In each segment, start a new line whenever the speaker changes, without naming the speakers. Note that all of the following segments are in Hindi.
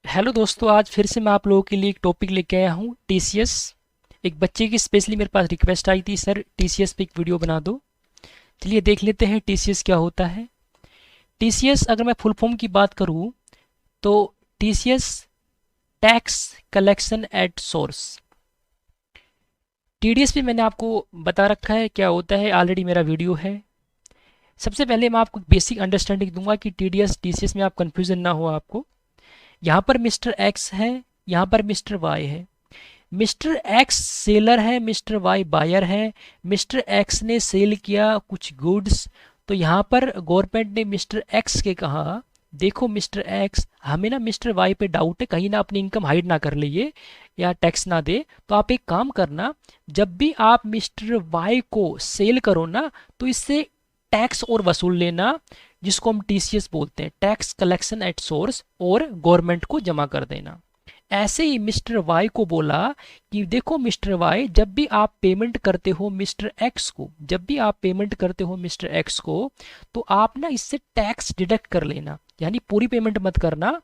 हेलो दोस्तों, आज फिर से मैं आप लोगों के लिए एक टॉपिक लेके आया हूँ टीसीएस। एक बच्चे की स्पेशली मेरे पास रिक्वेस्ट आई थी, सर टीसीएस पे एक वीडियो बना दो। चलिए देख लेते हैं टीसीएस क्या होता है। टीसीएस अगर मैं फुल फॉर्म की बात करूँ तो TCS tax collection at source. TDS पे मैंने आपको बता रखा है क्या होता है, ऑलरेडी मेरा वीडियो है। सबसे पहले मैं आपको बेसिक अंडरस्टैंडिंग दूंगा कि टीडीएस टीसीएस में आप कंफ्यूजन ना हो आपको। यहाँ पर मिस्टर एक्स है, यहाँ पर मिस्टर वाई है। मिस्टर एक्स सेलर है, मिस्टर वाई बायर है। मिस्टर एक्स ने सेल किया कुछ गुड्स, तो यहाँ पर गवर्नमेंट ने मिस्टर एक्स के कहा देखो मिस्टर एक्स, हमें ना मिस्टर वाई पे डाउट है, कहीं ना अपनी इनकम हाइड ना कर लिए या टैक्स ना दे, तो आप एक काम करना, जब भी आप मिस्टर वाई को सेल करो ना तो इससे टैक्स और वसूल लेना, जिसको हम टीसीएस बोलते हैं, टैक्स कलेक्शन एट सोर्स, और गवर्नमेंट को जमा कर देना। ऐसे ही मिस्टर वाई को बोला कि देखो मिस्टर वाई, जब भी आप पेमेंट करते हो मिस्टर एक्स को, जब भी आप पेमेंट करते हो मिस्टर एक्स को, तो आप ना इससे टैक्स डिडक्ट कर लेना, यानी पूरी पेमेंट मत करना,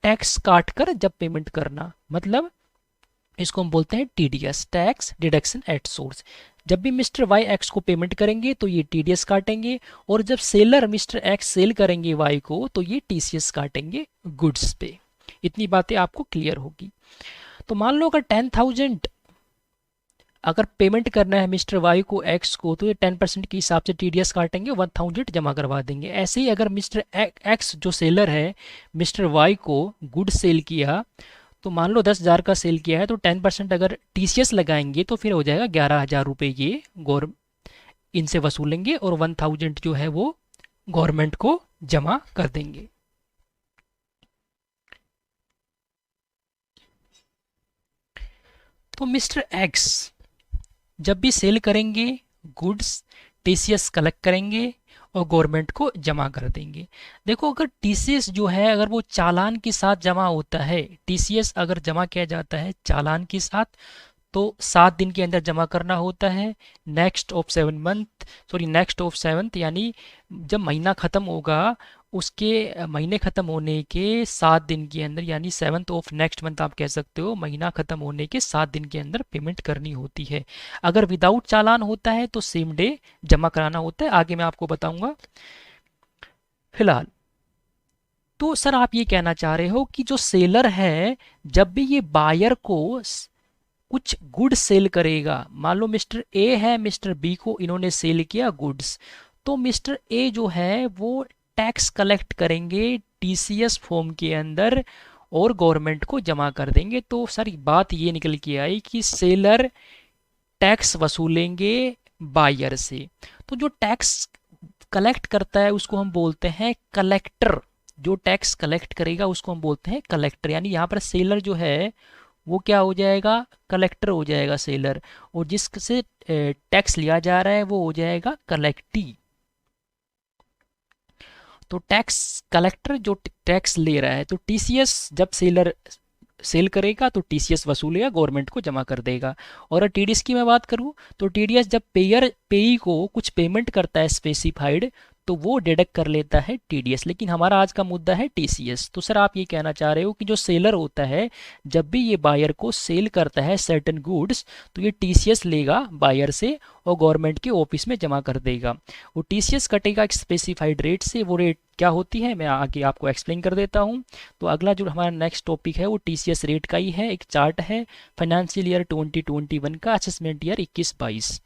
टैक्स काट कर जब पेमेंट करना। मतलब इसको हम बोलते हैं TDS, tax deduction at source. जब भी मिस्टर वाई एक्स को पेमेंट करेंगे तो ये टीडीएस काटेंगे, और जब सेलर मिस्टर एक्स सेल करेंगे वाई को तो ये टीसीएस काटेंगे गुड्स पे। इतनी बातें आपको क्लियर होगी। तो मान लो अगर 10,000 अगर पेमेंट करना है मिस्टर वाई को एक्स को, तो ये 10% के हिसाब से टीडीएस काटेंगे, 1,000 जमा करवा देंगे। ऐसे ही अगर मिस्टर एक्स जो सेलर है मिस्टर वाई को गुड सेल किया, तो मान लो 10,000 का सेल किया है, तो 10% अगर टीसीएस लगाएंगे तो फिर हो जाएगा 11,000 रुपये, ये गौर इनसे वसूलेंगे, और 1,000 जो है वो गवर्नमेंट को जमा कर देंगे। तो मिस्टर एक्स जब भी सेल करेंगे गुड्स, टीसीएस कलेक्ट करेंगे और गवर्नमेंट को जमा कर देंगे। देखो अगर टीसीएस जो है अगर वो चालान के साथ जमा होता है, टीसीएस अगर जमा किया जाता है चालान के साथ, तो 7 दिन के अंदर जमा करना होता है। नेक्स्ट ऑफ सेवन्थ यानी जब महीना ख़त्म होगा, उसके महीने ख़त्म होने के 7 दिन के अंदर, यानी 7th ऑफ नेक्स्ट मंथ आप कह सकते हो, महीना ख़त्म होने के 7 दिन के अंदर पेमेंट करनी होती है। अगर विदाउट चालान होता है तो सेम डे जमा कराना होता है, आगे मैं आपको बताऊंगा। फिलहाल तो सर आप ये कहना चाह रहे हो कि जो सेलर है जब भी ये बायर को कुछ गुड सेल करेगा, मान लो मिस्टर ए है, मिस्टर बी को इन्होंने सेल किया गुड्स, तो मिस्टर ए जो है वो टैक्स कलेक्ट करेंगे टीसीएस फॉर्म के अंदर और गवर्नमेंट को जमा कर देंगे। तो सर बात ये निकल के आई कि सेलर टैक्स वसूलेंगे बायर से। तो जो टैक्स कलेक्ट करता है उसको हम बोलते हैं कलेक्टर, जो टैक्स कलेक्ट करेगा उसको हम बोलते हैं कलेक्टर, यानी यहाँ पर सेलर जो है वो क्या हो जाएगा, कलेक्टर हो जाएगा सेलर, और जिससे टैक्स लिया जा रहा है वो हो जाएगा कलेक्टी। तो टैक्स कलेक्टर जो टैक्स ले रहा है, तो टीसीएस जब सेलर सेल करेगा तो टीसीएस वसूलेगा, गवर्नमेंट को जमा कर देगा। और टीडीएस की मैं बात करूं तो टीडीएस जब पेई को कुछ पेमेंट करता है स्पेसिफाइड, तो वो डिडक्ट कर लेता है टीडीएस। लेकिन हमारा आज का मुद्दा है टीसीएस। तो सर आप ये कहना चाह रहे हो कि जो सेलर होता है जब भी ये बायर को सेल करता है सर्टेन गुड्स, तो ये टीसीएस लेगा बायर से और गवर्नमेंट के ऑफिस में जमा कर देगा। वो टीसीएस कटेगा एक स्पेसिफाइड रेट से, वो रेट क्या होती है मैं आगे आपको एक्सप्लेन कर देता हूँ। तो अगला जो हमारा नेक्स्ट टॉपिक है वो टीसीएस रेट का ही है, एक चार्ट है फाइनेंशियल ईयर 2021 का, असेसमेंट ईयर 21-22।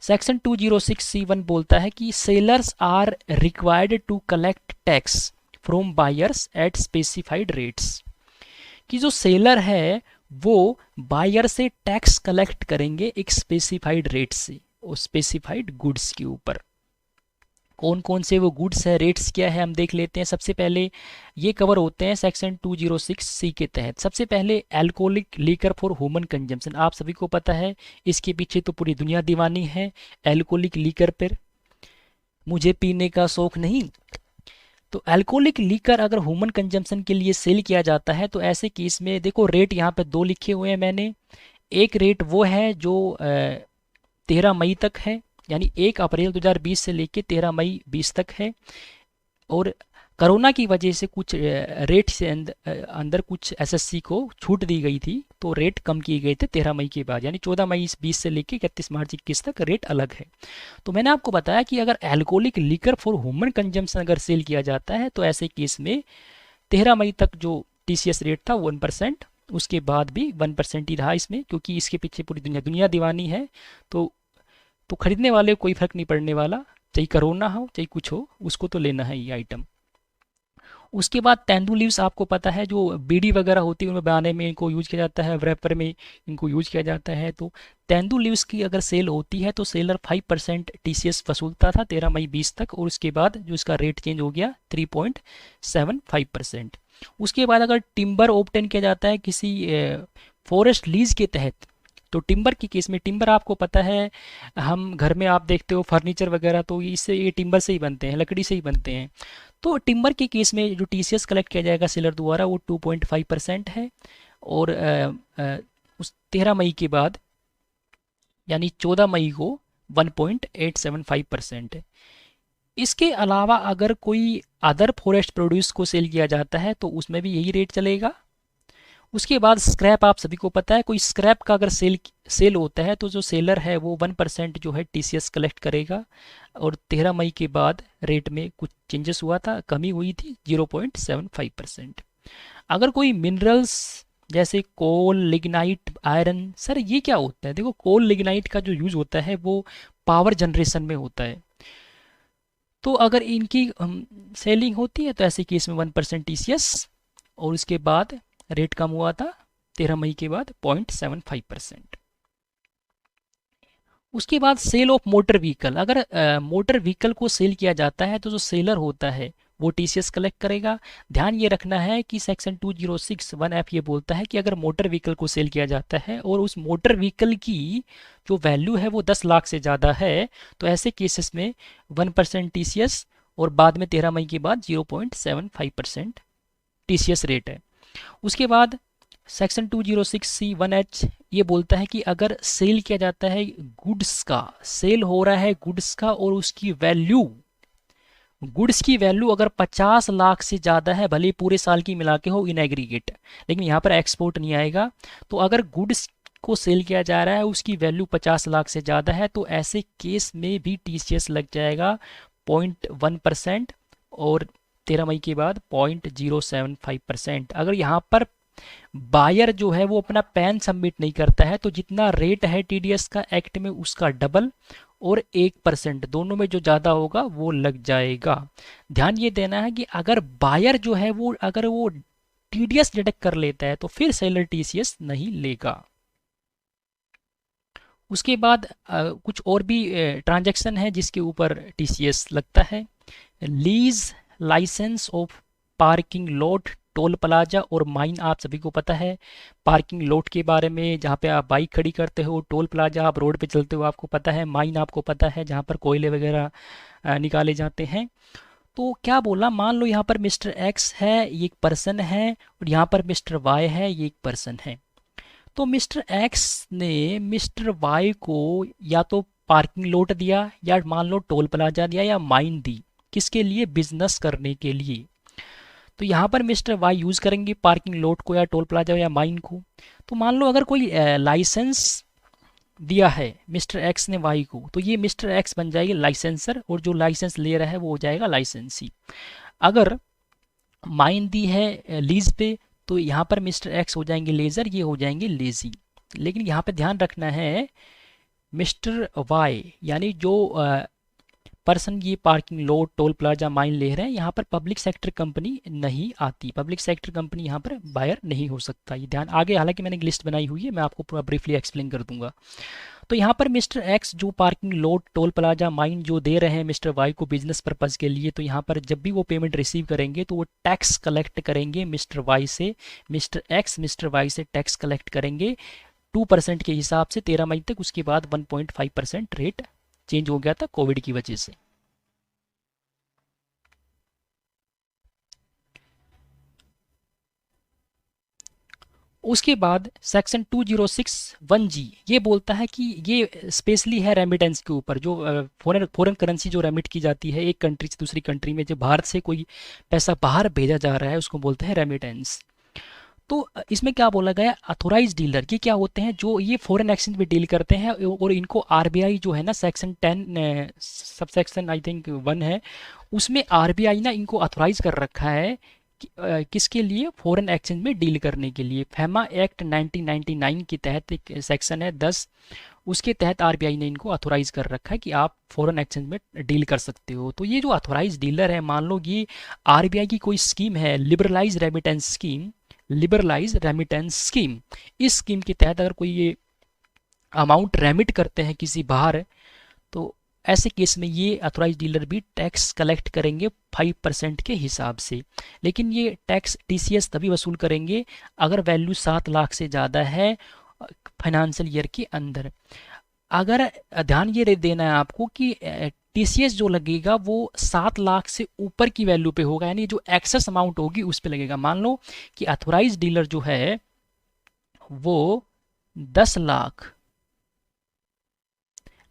सेक्शन 206C1 बोलता है कि sellers are required to collect tax from buyers at specified rates, कि जो सेलर है वो बायर से टैक्स कलेक्ट करेंगे एक स्पेसिफाइड रेट से, और स्पेसिफाइड गुड्स के ऊपर। कौन कौन से वो गुड्स है, रेट्स क्या है, हम देख लेते हैं। सबसे पहले ये कवर होते हैं सेक्शन 206C के तहत। सबसे पहले alcoholic liquor for human consumption, आप सभी को पता है इसके पीछे तो पूरी दुनिया दीवानी है, एल्कोहलिक लीकर पर मुझे पीने का शौक नहीं। तो अल्कोहलिक लीकर अगर ह्यूमन कंजम्पशन के लिए सेल किया जाता है, तो ऐसे केस में देखो रेट यहाँ पे 2 लिखे हुए हैं मैंने। एक रेट वो है जो 13 मई तक है, यानी 1 अप्रैल 2020 से लेके 13 मई 20 तक है, और कोरोना की वजह से कुछ रेट से अंदर कुछ एसएससी को छूट दी गई थी, तो रेट कम किए गए थे 13 मई के बाद, यानी 14 मई 20 से लेकर 31 मार्च 21 तक रेट अलग है। तो मैंने आपको बताया कि अगर alcoholic liquor for human consumption अगर सेल किया जाता है तो ऐसे केस में 13 मई तक जो टीसीएस रेट था 1%, उसके बाद भी 1% ही रहा इसमें, क्योंकि इसके पीछे पूरी दुनिया दुनिया दीवानी है। तो तो खरीदने वाले को कोई फर्क नहीं पड़ने वाला, चाहे कोरोना हो चाहे कुछ हो, उसको तो लेना है ये आइटम। उसके बाद तेंदू लीव्स आपको पता है जो बीड़ी वगैरह होती है उनमें बनाने में इनको यूज किया जाता है, रैपर में इनको यूज किया जाता है। तो तेंदू लीव्स की अगर सेल होती है तो सेलर 5% टीसीएस वसूलता था 13 मई 20 तक, और उसके बाद जो इसका रेट चेंज हो गया 3.75%। उसके बाद अगर टिम्बर ऑब्टेन किया जाता है किसी फॉरेस्ट लीज के तहत, तो टिम्बर की केस में, टिम्बर आपको पता है हम घर में आप देखते हो फर्नीचर वगैरह तो इससे ये टिम्बर से ही बनते हैं, लकड़ी से ही बनते हैं। तो टिम्बर के केस में जो टीसीएस कलेक्ट किया जाएगा सेलर द्वारा वो 2.5% है, और उस 13 मई के बाद यानी 14 मई को 1.875% है। इसके अलावा अगर कोई अदर फॉरेस्ट प्रोड्यूस को सेल किया जाता है तो उसमें भी यही रेट चलेगा। उसके बाद स्क्रैप, आप सभी को पता है कोई स्क्रैप का अगर सेल होता है तो जो सेलर है वो 1% जो है टीसीएस कलेक्ट करेगा, और 13 मई के बाद रेट में कुछ चेंजेस हुआ था, कमी हुई थी 0.75%। अगर कोई मिनरल्स जैसे कोल, लिग्नाइट, आयरन, सर ये क्या होता है? देखो कोल लिग्नाइट का जो यूज़ होता है वो पावर जनरेशन में होता है, तो अगर इनकी सेलिंग होती है तो ऐसे केस में 1% टीसीएस, और उसके बाद रेट कम हुआ था 13 मई के बाद 0.75%। उसके बाद सेल ऑफ मोटर व्हीकल, अगर मोटर व्हीकल को सेल किया जाता है तो जो सेलर होता है वो टीसीएस कलेक्ट करेगा। ध्यान ये रखना है कि सेक्शन 2061F ये बोलता है कि अगर मोटर व्हीकल को सेल किया जाता है और उस मोटर व्हीकल की जो वैल्यू है वो 10 लाख से ज़्यादा है तो ऐसे केसेस में 1% टीसीएस, और बाद में 13 मई के बाद 0.75% टीसीएस रेट है। उसके बाद सेक्शन 206C1H ये बोलता है कि अगर सेल किया जाता है गुड्स का, सेल हो रहा है गुड्स का और उसकी वैल्यू, गुड्स की वैल्यू अगर 50 लाख से ज़्यादा है, भले पूरे साल की मिला के हो इन एग्रीगेट, लेकिन यहाँ पर एक्सपोर्ट नहीं आएगा, तो अगर गुड्स को सेल किया जा रहा है उसकी वैल्यू 50 लाख से ज़्यादा है तो ऐसे केस में भी टीसीएस लग जाएगा 0.1%, और 13 मई के बाद 0.075%। अगर यहाँ पर बायर जो है वो अपना पैन सबमिट नहीं करता है तो जितना रेट है टीडीएस का एक्ट में उसका डबल और 1% दोनों में जो ज़्यादा होगा वो लग जाएगा। ध्यान ये देना है कि अगर बायर जो है वो अगर वो टीडीएस डिडक्ट कर लेता है तो फिर सेलर टीसीएस नहीं लेगा। उसके बाद कुछ और भी ट्रांजैक्शन है जिसके ऊपर टीसीएस लगता है। Lease license of parking lot, toll plaza और माइन, आप सभी को पता है पार्किंग लॉट के बारे में, जहाँ पे आप बाइक खड़ी करते हो, टोल प्लाजा आप रोड पे चलते हो आपको पता है, माइन आपको पता है जहाँ पर कोयले वगैरह निकाले जाते हैं। तो क्या बोला, मान लो यहाँ पर मिस्टर एक्स है ये एक पर्सन है, और यहाँ पर मिस्टर वाई है ये एक पर्सन है। तो मिस्टर एक्स ने मिस्टर वाई को या तो पार्किंग लॉट दिया या मान लो टोल प्लाजा दिया या माइन दी, किसके लिए? बिजनेस करने के लिए। तो यहाँ पर मिस्टर वाई यूज़ करेंगे पार्किंग लॉट को या टोल प्लाजा या माइन को। तो मान लो अगर कोई लाइसेंस दिया है मिस्टर एक्स ने वाई को, तो ये मिस्टर एक्स बन जाएगी लाइसेंसर और जो लाइसेंस ले रहा है वो हो जाएगा लाइसेंसी। अगर माइन दी है लीज पे तो यहाँ पर मिस्टर एक्स हो जाएंगे लेजर, ये हो जाएंगे लेजी। लेकिन यहाँ पे ध्यान रखना है मिस्टर वाई यानी जो पर्सन ये parking lot toll plaza mine ले रहे हैं, यहाँ पर पब्लिक सेक्टर कंपनी नहीं आती, पब्लिक सेक्टर कंपनी यहाँ पर बायर नहीं हो सकता। ये ध्यान आगे, हालांकि मैंने एक लिस्ट बनाई हुई है मैं आपको पूरा ब्रीफली एक्सप्लेन कर दूंगा। तो यहाँ पर मिस्टर एक्स जो parking lot toll plaza mine जो दे रहे हैं मिस्टर वाई को बिजनेस पर्पज़ के लिए, तो यहाँ पर जब भी वो पेमेंट रिसीव करेंगे तो वो टैक्स कलेक्ट करेंगे मिस्टर वाई से, मिस्टर एक्स मिस्टर वाई से टैक्स कलेक्ट करेंगे 2% के हिसाब से 13 मई तक। उसके बाद 1.5% रेट चेंज हो गया था कोविड की वजह से। उसके बाद सेक्शन 2061G ये बोलता है कि ये स्पेशली है रेमिटेंस के ऊपर, जो फॉरेन करेंसी जो रेमिट की जाती है एक कंट्री से दूसरी कंट्री में, जो भारत से कोई पैसा बाहर भेजा जा रहा है उसको बोलते हैं रेमिटेंस। तो इसमें क्या बोला गया, अथोराइज डीलर ये क्या होते हैं, जो ये फॉरेन एक्सचेंज में डील करते हैं, और इनको आरबीआई जो है ना section 10 sub section I think 1 है, उसमें आरबीआई ना इनको अथोराइज कर रखा है किसके लिए, फॉरेन एक्सचेंज में डील करने के लिए। फैमा एक्ट 1999 के तहत एक सेक्शन है 10, उसके तहत आरबीआई ने इनको अथोराइज कर रखा है कि आप फॉरेन एक्सचेंज में डील कर सकते हो। तो ये जो अथोराइज डीलर है, मान लो ये आरबीआई की कोई स्कीम है, liberalise remittance scheme, liberalise remittance scheme, इस स्कीम के तहत अगर कोई ये अमाउंट रेमिट करते हैं किसी बाहर, तो ऐसे केस में ये अथोराइज डीलर भी टैक्स कलेक्ट करेंगे 5% के हिसाब से। लेकिन ये टैक्स टीसीएस तभी वसूल करेंगे अगर वैल्यू 7 लाख से ज़्यादा है फाइनेंशियल ईयर के अंदर। अगर ध्यान ये देना है आपको कि टीसीएस जो लगेगा वो 7 लाख से ऊपर की वैल्यू पे होगा, यानी जो एक्सेस अमाउंट होगी उस पे लगेगा। मान लो कि अथोराइज डीलर जो है वो 10 लाख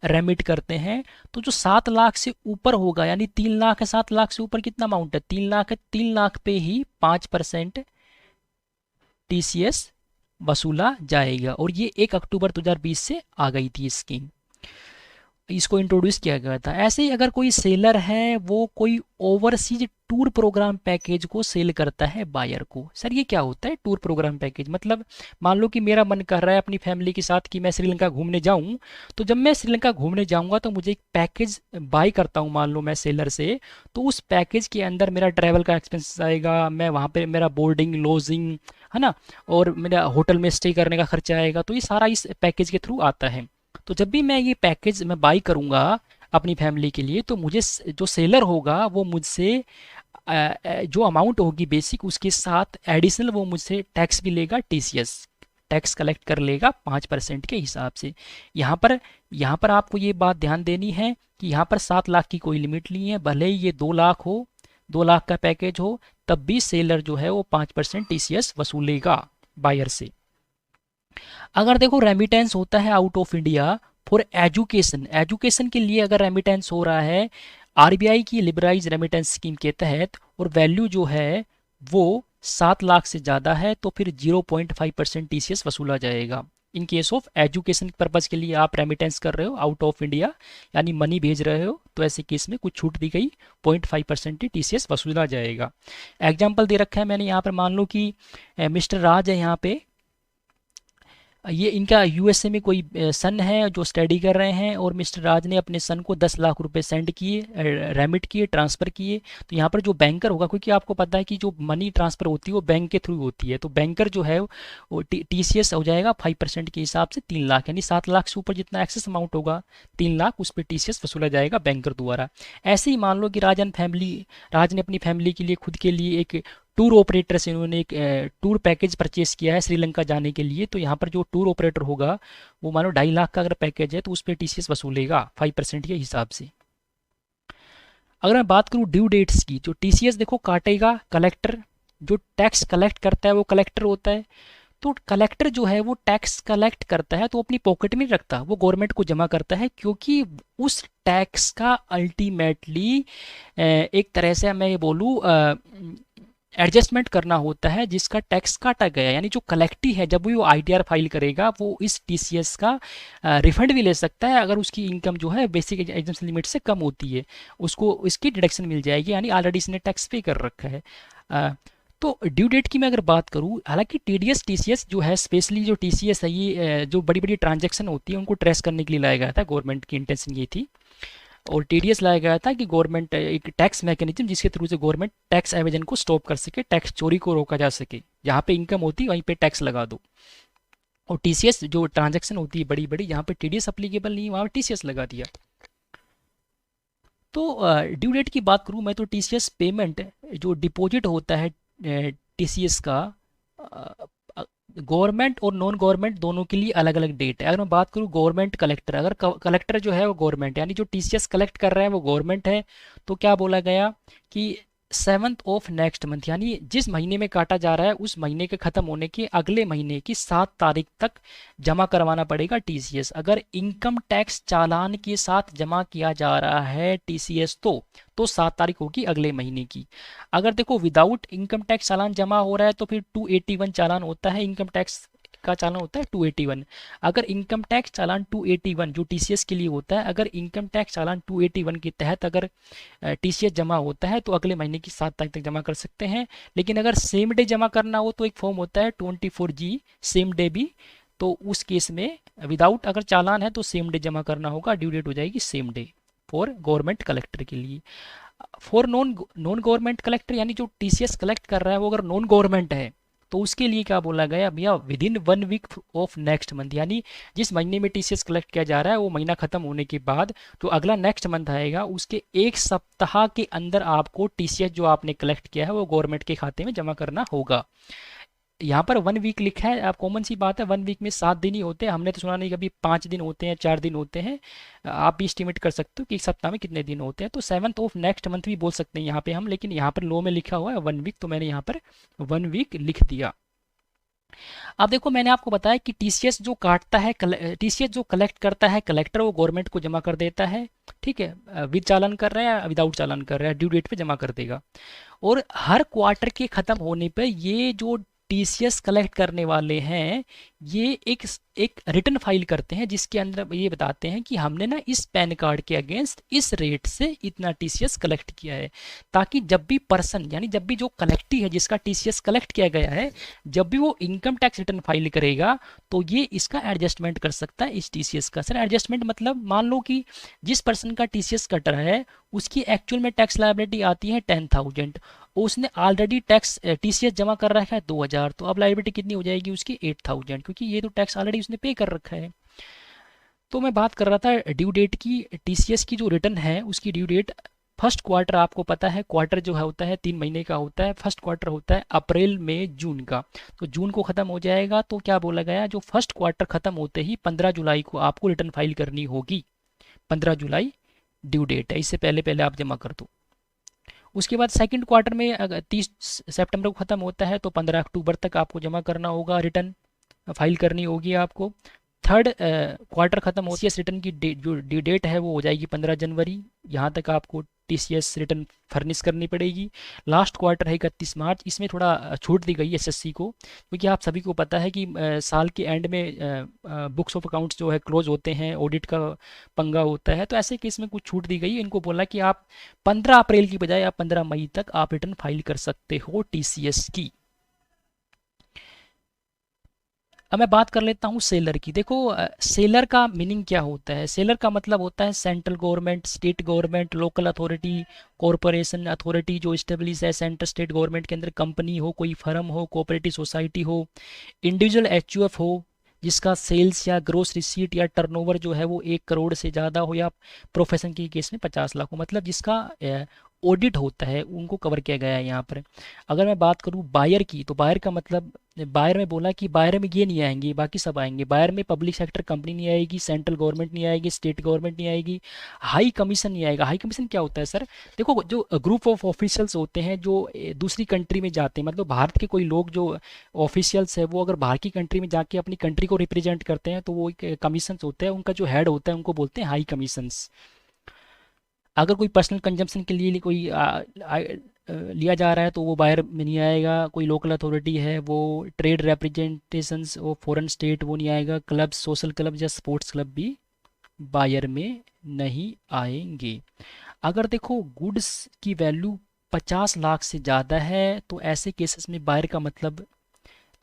रेमिट करते हैं, तो जो 7 लाख से ऊपर होगा, यानी 3 लाख है, 7 लाख से ऊपर कितना अमाउंट है, 3 लाख है, 3 लाख पे ही 5% टीसीएस वसूला जाएगा। और ये 1 अक्टूबर 2020 से आ गई थी स्कीम, इसको इंट्रोड्यूस किया गया था। ऐसे ही अगर कोई सेलर है वो कोई ओवरसीज टूर प्रोग्राम पैकेज को सेल करता है बायर को। सर ये क्या होता है टूर प्रोग्राम पैकेज, मतलब मान लो कि मेरा मन कर रहा है अपनी फैमिली के साथ कि मैं श्रीलंका घूमने जाऊं, तो जब मैं श्रीलंका घूमने जाऊंगा तो मुझे एक पैकेज बाई करता हूं मान लो मैं सेलर से, तो उस पैकेज के अंदर मेरा ट्रैवल का एक्सपेंस आएगा, मैं वहाँ पे मेरा बोर्डिंग लॉजिंग है ना, और मेरा होटल में स्टे करने का खर्चा आएगा, तो ये सारा इस पैकेज के थ्रू आता है। तो जब भी मैं ये पैकेज मैं बाई करूँगा अपनी फैमिली के लिए, तो मुझे जो सेलर होगा वो मुझसे जो अमाउंट होगी बेसिक उसके साथ एडिशनल वो मुझसे टैक्स भी लेगा, टीसीएस टैक्स कलेक्ट कर लेगा 5% के हिसाब से। यहाँ पर आपको ये बात ध्यान देनी है कि यहाँ पर 7 लाख की कोई लिमिट नहीं है, भले ही ये 2 लाख हो, 2 लाख का पैकेज हो, तब भी सेलर जो है वो 5% टीसीएस वसूलेगा बायर से। अगर देखो रेमिटेंस होता है out of India for education, education के लिए अगर रेमिटेंस हो रहा है आरबीआई की लिबराइज रेमिटेंस स्कीम के तहत, और वैल्यू जो है वो 7 लाख से ज़्यादा है, तो फिर 0.5% टीसीएस वसूला जाएगा। In case of education purpose के लिए आप रेमिटेंस कर रहे हो आउट ऑफ इंडिया, यानी मनी भेज रहे हो, तो ऐसे केस में कुछ छूट दी गई, 0.5% टीसीएस वसूला जाएगा। एग्जाम्पल दे रखा है मैंने यहाँ पर, मान लो कि मिस्टर राज है यहाँ पे, ये इनका यूएसए में कोई सन है जो स्टडी कर रहे हैं, और मिस्टर राज ने अपने सन को 10 लाख रुपए सेंड किए, रेमिट किए, ट्रांसफ़र किए। तो यहाँ पर जो बैंकर होगा, क्योंकि आपको पता है कि जो मनी ट्रांसफ़र होती है वो बैंक के थ्रू होती है, तो बैंकर जो है वो टीसीएस हो जाएगा 5% के हिसाब से 3 लाख, यानी 7 लाख से ऊपर जितना एक्सेस अमाउंट होगा 3 लाख उस पर टीसीएस वसूला जाएगा बैंकर द्वारा। ऐसे ही मान लो कि राज ने अपनी फैमिली के लिए, खुद के लिए एक टूर ऑपरेटर से इन्होंने एक टूर पैकेज परचेस किया है श्रीलंका जाने के लिए, तो यहाँ पर जो टूर ऑपरेटर होगा वो मानो 2.5 लाख का अगर पैकेज है तो उस पर टीसीएस वसूलेगा 5% के हिसाब से। अगर मैं बात करूँ ड्यू डेट्स की, जो टीसीएस देखो काटेगा कलेक्टर, जो टैक्स कलेक्ट करता है वो कलेक्टर होता है। तो कलेक्टर जो है वो टैक्स कलेक्ट करता है तो अपनी पॉकेट में नहीं रखता, वो गवर्नमेंट को जमा करता है, क्योंकि उस टैक्स का अल्टीमेटली एक तरह से मैं ये बोलूँ एडजस्टमेंट करना होता है जिसका टैक्स काटा गया, यानी जो कलेक्टी है जब वो आईटीआर फाइल करेगा वो इस टीसीएस का रिफंड भी ले सकता है अगर उसकी इनकम जो है बेसिक एग्जाम्पशन लिमिट से कम होती है, उसको इसकी डिडक्शन मिल जाएगी, यानी ऑलरेडी इसने टैक्स पे कर रखा है। तो ड्यू डेट की मैं अगर बात करूँ, हालांकि टीडीएस टीसीएस जो है, स्पेशली जो टीसीएस है ये जो बड़ी बड़ी ट्रांजैक्शन होती है उनको ट्रेस करने के लिए लाया गया था, गवर्नमेंट की इंटेंशन ये थी, और टीडीएस लाया गया था कि गवर्नमेंट एक टैक्स मैकेनिज्म जिसके थ्रू से गवर्नमेंट टैक्स एवेजन को स्टॉप कर सके, टैक्स चोरी को रोका जा सके, जहाँ पे इनकम होती है वहीं पे टैक्स लगा दो। और टीसीएस जो ट्रांजैक्शन होती है बड़ी बड़ी, जहाँ पे टीडीएस अप्लीकेबल नहीं वहाँ पे टीसीएस लगा दिया। तो ड्यू डेट की बात करूँ मैं, तो टीसीएस पेमेंट जो डिपॉजिट होता है टीसीएस का, गवर्नमेंट और नॉन गवर्नमेंट दोनों के लिए अलग अलग डेट है। अगर मैं बात करूँ गवर्नमेंट कलेक्टर, अगर कलेक्टर जो है वो गवर्नमेंट, यानी जो टीसीएस कलेक्ट कर रहा है वो गवर्नमेंट है, तो क्या बोला गया कि 7th ऑफ नेक्स्ट मंथ, यानी जिस महीने में काटा जा रहा है उस महीने के ख़त्म होने के अगले महीने की 7 तारीख तक जमा करवाना पड़ेगा टीसीएस। अगर इनकम टैक्स चालान के साथ जमा किया जा रहा है टीसीएस तो 7 तारीख होगी अगले महीने की। अगर देखो विदाउट इनकम टैक्स चालान जमा हो रहा है तो फिर 281 चालान होता है, इनकम टैक्स का चालान होता है 281। अगर इनकम टैक्स चालान 281 जो टीसीएस के लिए होता है, अगर इनकम टैक्स चालान 281 के तहत अगर टीसीएस जमा होता है तो अगले महीने की 7 तारीख तक जमा कर सकते हैं। लेकिन अगर सेम डे जमा करना हो तो एक फॉर्म होता है 24G सेम डे भी, तो उस केस में विदाउट अगर चालान है तो सेम डे जमा करना होगा, ड्यू डेट हो जाएगी same day for government collector के लिए। For non non government collector, यानी जो टीसीएस कलेक्ट कर रहा है वो अगर नॉन गवर्नमेंट है तो उसके लिए क्या बोला गया भैया, within 1 week of next month, यानी जिस महीने में टीसीएस कलेक्ट किया जा रहा है वो महीना खत्म होने के बाद जो अगला नेक्स्ट मंथ आएगा उसके 1 सप्ताह के अंदर आपको टीसीएस जो आपने कलेक्ट किया है वो गवर्नमेंट के खाते में जमा करना होगा। यहाँ पर 1 वीक लिखा है, आप कॉमन सी बात है, 1 वीक में 7 दिन ही होते हैं, हमने तो सुना नहीं कभी 5 दिन होते हैं 4 दिन होते हैं। आप भी एस्टिमेट कर सकते हो कि एक सप्ताह में कितने दिन होते हैं, तो 7th ऑफ नेक्स्ट मंथ भी बोल सकते हैं यहाँ पे हम, लेकिन यहाँ पर लो में लिखा हुआ है 1 वीक, तो मैंने यहाँ पर 1 वीक लिख दिया। अब देखो मैंने आपको बताया कि टीसीएस जो काटता है, टीसीएस जो कलेक्ट करता है कलेक्टर, वो गवर्नमेंट को जमा कर देता है, ठीक है, विद चालान कर रहा है विदाउट चालान कर रहा है, ड्यू डेट पे जमा कर देगा। और हर क्वार्टर के ख़त्म होने पे ये जो टीसीएस कलेक्ट करने वाले हैं ये एक रिटर्न फाइल करते हैं जिसके अंदर ये बताते हैं कि हमने ना इस पैन कार्ड के अगेंस्ट इस रेट से इतना टीसीएस कलेक्ट किया है, ताकि जब भी पर्सन, यानी जब भी जो कलेक्टी है जिसका टीसीएस कलेक्ट किया गया है, जब भी वो इनकम टैक्स रिटर्न फाइल करेगा तो ये इसका एडजस्टमेंट कर सकता है इस टीसीएस का। सर एडजस्टमेंट मतलब मान लो कि जिस पर्सन का टीसीएस कट रहा है उसकी एक्चुअल में टैक्स लायबिलिटी आती है 10,000, उसने ऑलरेडी टैक्स टीसीएस जमा कर रखा है 2,000, तो अब लायबिलिटी कितनी हो जाएगी उसकी 8,000, क्योंकि ये तो टैक्स ऑलरेडी उसने पे कर रखा है। तो मैं बात कर रहा था ड्यू डेट की, टीसीएस की जो रिटर्न है उसकी ड्यू डेट फर्स्ट क्वार्टर, आपको पता है क्वार्टर जो है होता है 3 महीने का होता है, फर्स्ट क्वार्टर होता है अप्रैल मई जून का, तो जून को ख़त्म हो जाएगा, तो क्या बोला गया जो फर्स्ट क्वार्टर ख़त्म होते ही 15 जुलाई को आपको रिटर्न फाइल करनी होगी। 15 जुलाई ड्यू डेट है, इससे पहले पहले आप जमा कर दो। उसके बाद सेकंड क्वार्टर में अगर 30 सितंबर को ख़त्म होता है तो 15 अक्टूबर तक आपको जमा करना होगा, रिटर्न फाइल करनी होगी आपको। थर्ड क्वार्टर ख़त्म हो टीसीएस रिटर्न की जो ड्यू डेट है वो हो जाएगी 15 जनवरी, यहाँ तक आपको टीसीएस रिटर्न फर्निश करनी पड़ेगी। लास्ट क्वार्टर है 31 मार्च, इसमें थोड़ा छूट दी गई एसएससी को, क्योंकि आप सभी को पता है कि साल के एंड में बुक्स ऑफ अकाउंट्स जो है क्लोज होते हैं, ऑडिट का पंगा होता है, तो ऐसे केस में कुछ छूट दी गई। इनको बोला कि आप 15 अप्रैल की बजाय आप 15 मई तक आप रिटर्न फाइल कर सकते हो टीसीएस की। अब मैं बात कर लेता हूँ सेलर की। देखो सेलर का मीनिंग क्या होता है, सेलर का मतलब होता है central government, state government, local authority, corporation authority जो इस्टेब्लिश है सेंट्रल स्टेट गवर्नमेंट के अंदर, कंपनी हो, कोई फर्म हो, कोऑपरेटिव सोसाइटी हो, इंडिविजुअल एचयूएफ हो जिसका सेल्स या ग्रोस रिसीट या टर्नओवर जो है वो 1 करोड़ से ज़्यादा हो, या प्रोफेशन के केस में 50 लाख हो, मतलब जिसका ऑडिट होता है उनको कवर किया गया है यहाँ पर। अगर मैं बात करूँ बायर की, तो बायर का मतलब, बायर में बोला कि बायर में ये नहीं आएंगे बाकी सब आएंगे, बायर में पब्लिक सेक्टर कंपनी नहीं आएगी, सेंट्रल गवर्नमेंट नहीं आएगी, स्टेट गवर्नमेंट नहीं आएगी, हाई कमीशन नहीं आएगा। हाई कमीशन क्या होता है सर, देखो जो ग्रुप ऑफ ऑफिशियल्स होते हैं जो दूसरी कंट्री में जाते हैं, मतलब भारत के कोई लोग जो ऑफिशियल्स है वो अगर बाहर की कंट्री में जाके अपनी कंट्री को रिप्रेजेंट करते हैं तो वो एक कमीशंस होते हैं, उनका जो हेड होता है उनको बोलते हैं हाई कमीशंस। अगर कोई पर्सनल कंजम्पशन के लिए कोई लिया जा रहा है तो वो बायर में नहीं आएगा, कोई लोकल अथॉरिटी है वो ट्रेड रिप्रेजेंटेशंस और फॉरेन स्टेट वो नहीं आएगा, क्लब, सोशल क्लब या स्पोर्ट्स क्लब भी बायर में नहीं आएंगे। अगर देखो गुड्स की वैल्यू 50 लाख से ज़्यादा है तो ऐसे केसेस में बायर का मतलब,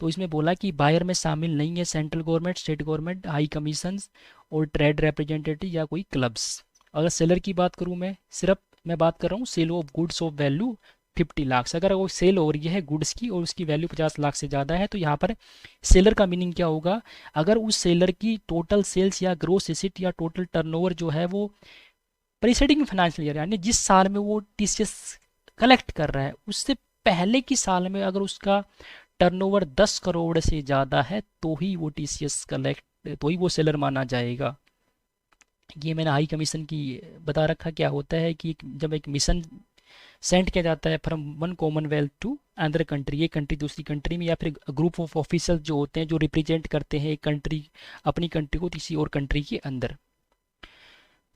तो इसमें बोला कि बायर में शामिल नहीं है central government, state government, high commissions और ट्रेड रिप्रेजेंटेटिव या कोई क्लब्स। अगर सेलर की बात करूं, मैं बात कर रहा हूँ sale of goods of value 50 lakh, अगर वो सेल हो रही है गुड्स की और उसकी वैल्यू 50 लाख से ज़्यादा है तो यहाँ पर सेलर का मीनिंग क्या होगा, अगर उस सेलर की टोटल सेल्स या ग्रोस रिसीट या टोटल टर्नओवर जो है वो प्रीसीडिंग फाइनेंशियल ईयर, यानी जिस साल में वो टीसीएस कलेक्ट कर रहा है उससे पहले की साल में अगर उसका टर्नओवर 10 करोड़ से ज़्यादा है तो ही वो टीसीएस कलेक्ट, तो ही वो सेलर माना जाएगा। ये मैंने हाई कमीशन की बता रखा, क्या होता है कि जब एक मिशन सेंड किया जाता है from one commonwealth to other country, एक कंट्री दूसरी कंट्री में, या फिर ग्रुप ऑफ ऑफिसर्स जो होते हैं जो रिप्रेजेंट करते हैं एक कंट्री, अपनी कंट्री को किसी और कंट्री के अंदर।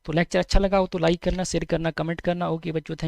तो लेक्चर अच्छा लगा हो तो लाइक करना, शेयर करना, कमेंट करना। ओके बच्चों, थैंक